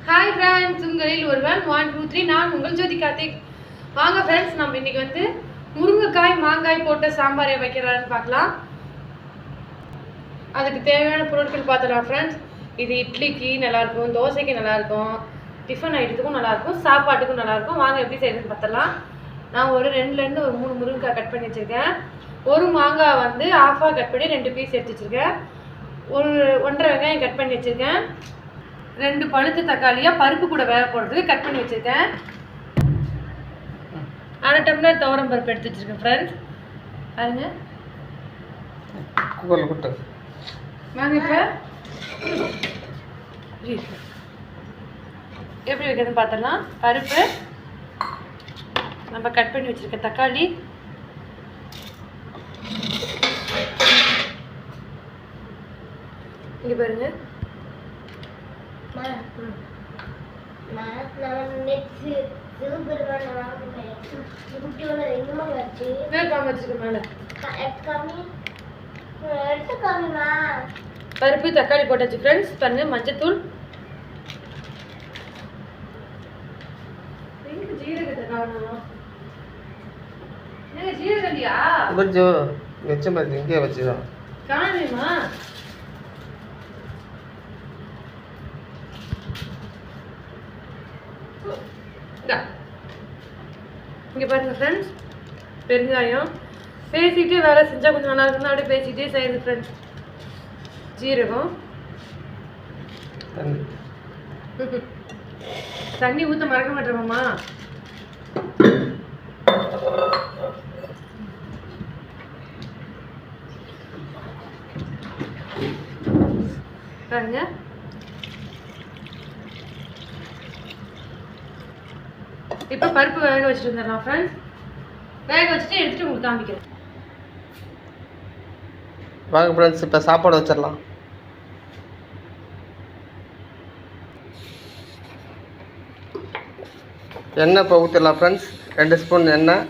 Hi friends, உங்களில் ஒருவன் 1 2 3 நான் உங்கள் ஜோதி கார்த்திக். வாங்க ஃப்ரெண்ட்ஸ், நம்ம இன்னைக்கு வந்து முருங்கைக்காய் மாங்காய் போட்ட சாம்பாரை வைக்கிறான்னு பார்க்கலாம். அதுக்கு தேவையான பொருட்கள் பார்த்துக்கலாம் ஃப்ரெண்ட்ஸ். இது இட்லிக்கு நல்லாயிருக்கும், தோசைக்கு நல்லாயிருக்கும், டிஃபன் ஐட்டத்துக்கும் நல்லாயிருக்கும், சாப்பாட்டுக்கும் நல்லாயிருக்கும். வாங்க எப்படி செய்யுதுன்னு பார்த்துலாம். நான் ஒரு 2லேருந்து ஒரு 3 முருங்கைக்காய் கட் பண்ணி வச்சுருக்கேன். ஒரு மாங்காய் வந்து ஆஃபாக கட் பண்ணி 2 பீஸ் எடுத்து வச்சுருக்கேன். ஒரு 1.5 வெங்காயம் கட் பண்ணி வச்சுருக்கேன். 2 பழுத்த தக்காளியாக பருப்பு கூட வேக போடுறதுக்கு கட் பண்ணி வச்சுருக்கேன். 1/2 டம்ளர் துவரம் பருப்பு எடுத்து வச்சுருக்கேன் ஃப்ரெண்ட்ஸ். பாருங்க, வாங்க இப்போ எப்படி வைக்கிறதுன்னு பார்த்துடலாம். பருப்பு, நம்ம கட் பண்ணி வச்சுருக்க தக்காளி, இங்கே பாருங்க, பருப்பு தக்காளி போட்டாச்சு ஃப்ரெண்ட்ஸ். பண்ணு மஞ்சத்தூள், ஜீரகல்லையா காணுமா? இங்கே பாருங்கள் ஃப்ரெண்ட்ஸ், பெருங்காயம். பேசிக்கிட்டே வேலை செஞ்சால் கொஞ்சம் நல்லா இருக்குன்னா அப்படியே பேசிக்கிட்டே செய்யுது ஃப்ரெண்ட்ஸ். ஜீரகம், தண்ணி ஊற்ற மறக்க மாட்டோமாம்மா. பாருங்க, இப்போ பருப்பு வேக வச்சுட்டு வந்துடலாம் ஃப்ரெண்ட்ஸ். வேக வச்சுட்டு எடுத்துட்டு உங்களுக்கு காமிக்கிறேன். வாங்க ஃப்ரெண்ட்ஸ், இப்போ சாப்பாடு வச்சிடலாம். எண்ணெய் இப்போ ஊற்றிடலாம் ஃப்ரெண்ட்ஸ். 2 ஸ்பூன் எண்ணெய்.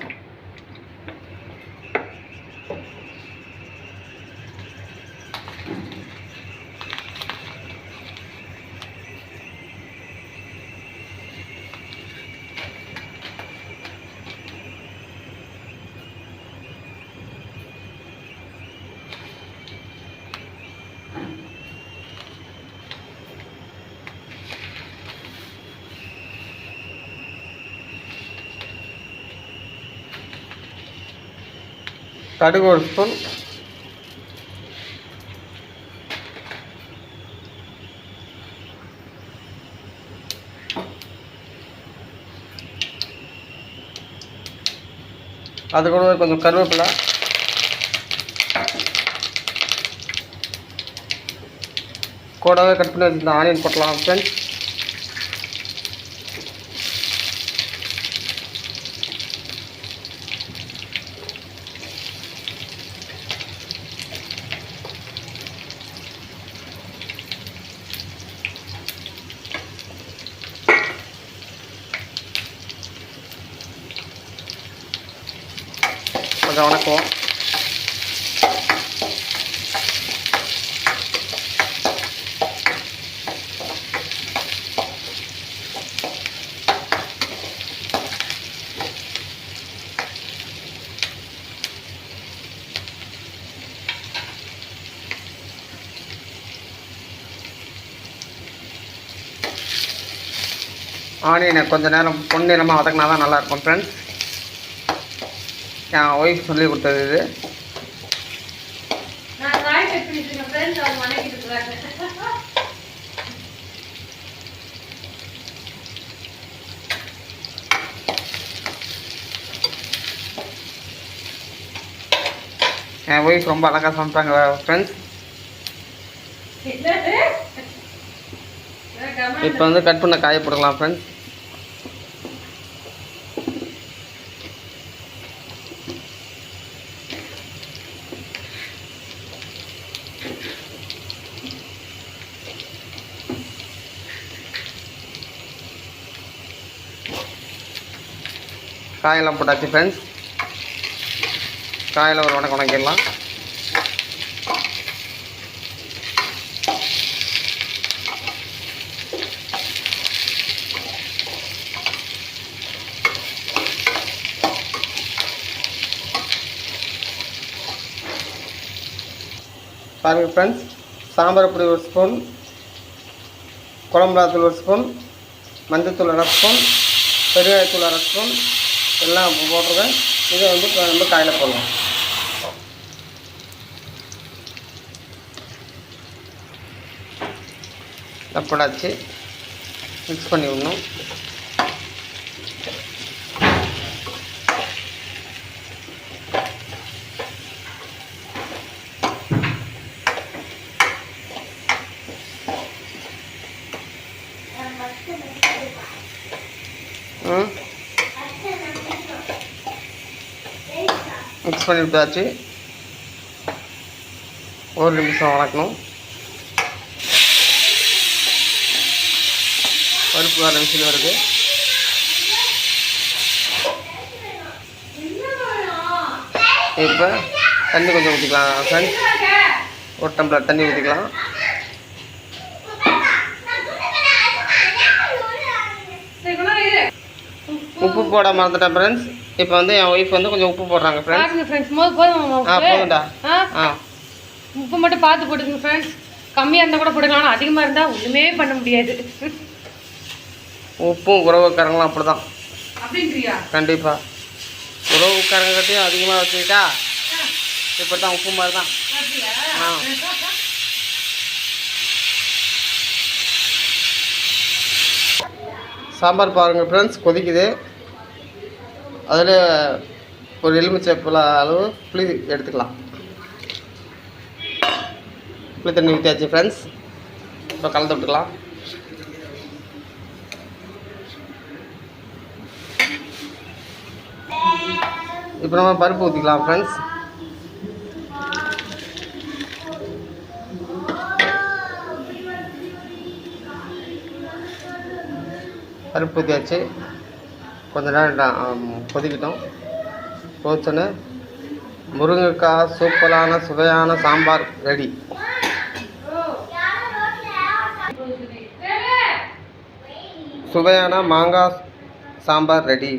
கடுகு 1 ஸ்பூன். அது கூட கொஞ்சம் கருவேப்பிலை, கூடவே கட் பண்ணி வச்சுருந்த ஆனியன் போட்டலாம் ஃப்ரெண்ட்ஸ். கொஞ்சம் வணக்கம். ஆனியனை கொஞ்சம் நேரம் பொன்னிறமாக வதக்கினா தான் நல்லாயிருக்கும் ஃப்ரெண்ட்ஸ். என் ஒய்ஃப் சொல்லி கொடுத்தது இது. என் ஒய்ஃப் ரொம்ப அழகாக சமைப்பாங்க ஃப்ரெண்ட்ஸ். இப்போ வந்து கட் பண்ண காய போடலாம் ஃப்ரெண்ட்ஸ். காயெல்லாம் போட்டாச்சு ஃப்ரெண்ட்ஸ். காயில் ஒரு வணக்கிடலாம். பாருங்கள் ஃப்ரெண்ட்ஸ், சாம்பார் பொடி 1 ஸ்பூன், குழம்புலாத்தூள் 1 ஸ்பூன், மஞ்சத்தூள் 1/2 ஸ்பூன், பெருங்காயத்தூள் 1/2 ஸ்பூன் எல்லாம் போட்டிருக்கேன். இதை வந்து நம்ம காயில் போடலாம். போடாச்சு, மிக்ஸ் பண்ணி விடணும். மிக்ஸ் பண்ணி விட்டாச்சு. 1 நிமிஷம் வளர்க்கணும். பருப்பு 1 நிமிஷம் வருது. இப்போ தண்ணி கொஞ்சம் ஊற்றிக்கலாம் ஃப்ரெண்ட்ஸ். 1 டம்ளர் தண்ணி ஊற்றிக்கலாம். உப்பு போட மறந்துட்டேன் ஃப்ரெண்ட்ஸ். இப்போ வந்து என் ஒய்ஃப் வந்து கொஞ்சம் உப்பு போடுறாங்க ஃப்ரெண்ட்ஸ். போதும்டா. உப்பு மட்டும் பார்த்து போட்டுக்கோங்க ஃப்ரெண்ட்ஸ். கம்மியாக இருந்தால் கூட போட்டுக்கலாம், ஆனால் அதிகமாக இருந்தால் ஒன்றுமே பண்ண முடியாது. உப்பும் உறவுக்காரங்களும் அப்படி தான். அப்படின்றியா? கண்டிப்பாக. உறவுக்காரங்கிட்டையும் அதிகமாக வச்சுக்கிட்டா இப்போ தான் உப்பு மாதிரி தான். சாம்பார் பாருங்கள் ஃப்ரெண்ட்ஸ், கொதிக்குது. அதில் ஒரு எலுமிச்சை அளவு புளி எடுத்துக்கலாம். புளி தண்ணி ஊற்றியாச்சு ஃப்ரெண்ட்ஸ். இப்போ கலந்து விட்டுக்கலாம். இப்போ நம்ம பருப்பு ஊற்றிக்கலாம் ஃப்ரெண்ட்ஸ். பருப்பு ஊற்றியாச்சு. கொஞ்ச நேரம் கொதிக்கிட்டோம். கொதிச்சோன்னு முருங்கைக்காய் சூப்பரான சுவையான சாம்பார் ரெடி. சுவையான மாங்காய் சாம்பார் ரெடி.